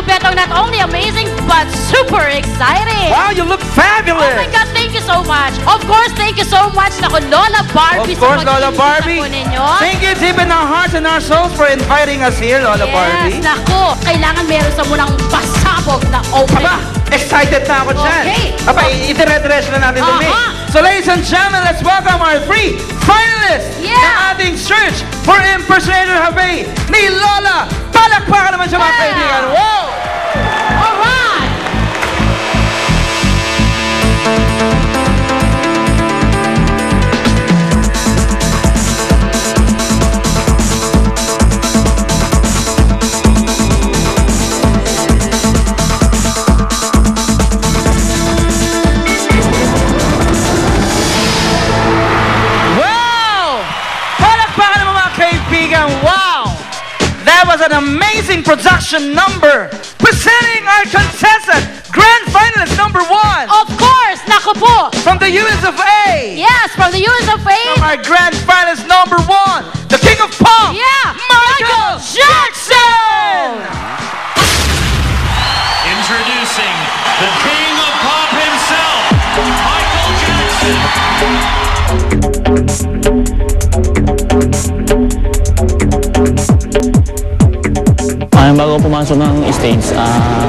Betong, not only amazing, but super exciting. Wow, you look fabulous. Oh my God, thank you so much. Of course, thank you so much. Naku, Lola Barbie. Of course, sa Lola pag-imbita Barbie. po ninyo. Thank you deep in our hearts and our souls for inviting us here, Lola Barbie. Yes, naku. Kailangan meron sa munang pasabog na open. Aba, excited na ako dyan. Okay. Aba, itire-dress na natin dumi. So ladies and gentlemen, let's welcome our 3 finalists ng ating search for impersonator Habe ni Lola. Palakpakan naman siya mga kaibigan. Wow! Alright! Wow! That was an amazing production number presenting our contestant, grand finalist number 1. Of course, naku po. From the US of A. Yes, from the US of A. From our grand finalist number 1, the king of pop, Yeah, Michael Jackson! Introducing the king of pop himself, Michael Jackson. Bago pumasok ng stage,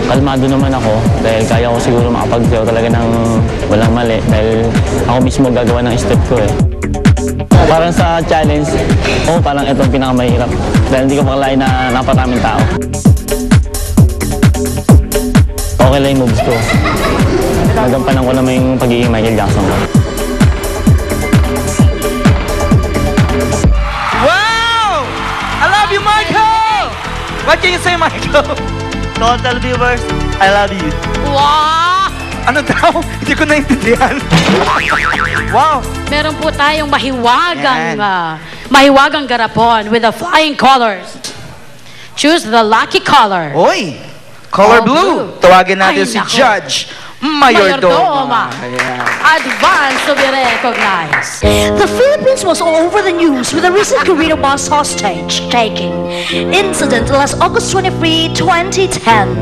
kalmado naman ako dahil kaya ko siguro makapag-show talaga ng walang mali dahil ako mismo gagawa ng step ko eh. Parang sa challenge, parang itong pinakamahirap dahil hindi ko makalain na naparaming tao. Okay lang yung moves ko. Nagampanan ko naman yung pagiging Michael Jackson ko. Wow! I love you, Michael! What can you say, Michael? Total viewers, I love you. Wow! Ano daw? Hindi ko naintindihan. Wow! Meron po tayong mahiwagang garapon with the flying colors. Choose the lucky color. Oy! Color Oh, blue. blue. Tawagin natin Ay, si naku. Judge Mayordoma. Advance to be recognized. The Philippines was all over the news with the recent Corino bus hostage taking incident last August 23, 2010.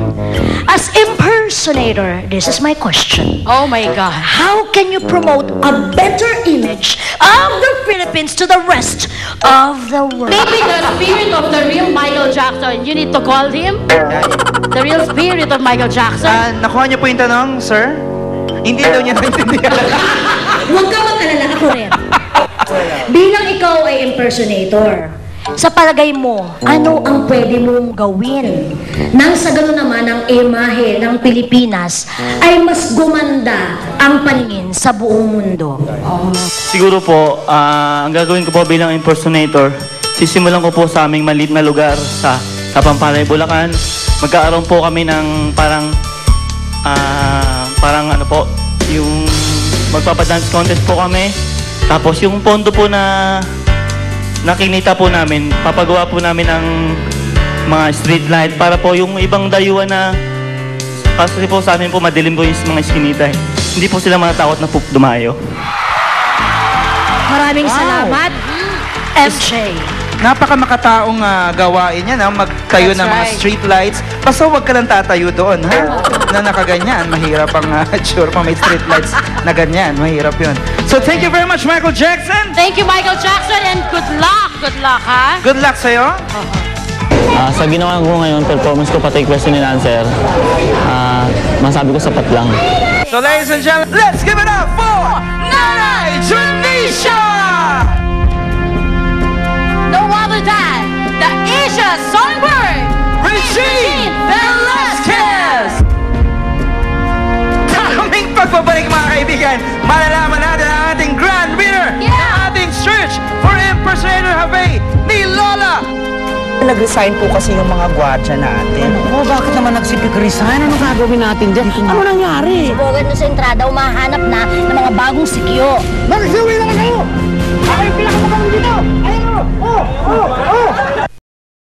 As impersonator, this is my question. Oh my God. How can you promote a better image of the Philippines to the rest of the world? Maybe the spirit of the real Michael Jackson. You need to call him. The real spirit of Michael Jackson. Nakuha niyo po yung tanong, sir? Hindi daw niya naintindihan. Huwag ka mag-alala, ako rin. Bilang ikaw ay impersonator, sa palagay mo, ano ang pwede mong gawin nang sa gano'n naman ang imahe ng Pilipinas ay mas gumanda ang paningin sa buong mundo? Siguro po, ang gagawin ko po bilang impersonator, sisimulan ko po sa aming maliit na lugar sa Kapampalay, Bulacan. Magkaaroon po kami ng parang ano po, yung magpapadance contest po kami. Tapos yung pondo po na nakinita po namin, papagawa po namin ng mga street light para po yung ibang dayuhan na kasi po sa amin po madilim po yung mga iskinita eh. Hindi po sila matatakot na po dumayo. Maraming salamat, MJ. Napaka-makataong gawain yan, magtayo ng mga right. street lights. Basta huwag ka lang tatayo doon, ha? Na nakaganyan. Mahirap ang sure pa may street lights na ganyan. Mahirap yun. So thank you very much, Michael Jackson. Thank you, Michael Jackson, and good luck. Good luck, ha? Good luck sa'yo. Sa ginawa ko ngayon, performance ko pati question and answer, masabi ko sapat lang. So ladies and gentlemen, let's give it up for Nanay Janisha! No other than the Asia Songbird, Regine Velasquez! Kaming pagbabalik mga kaibigan, malalaman natin ang ating grand winner ng ating search for impersonator Habe ni Lola. Nag-resign po kasi yung mga gwardiya natin. Bakit naman nagsipik-resign? Anong gagawin natin dyan? Ano nangyari? Bogan sa entrada, umahanap na ng mga bagong sikyo. Nagsawi na kayo! Ako yung pinakamagawin dito! Ayun! Oh!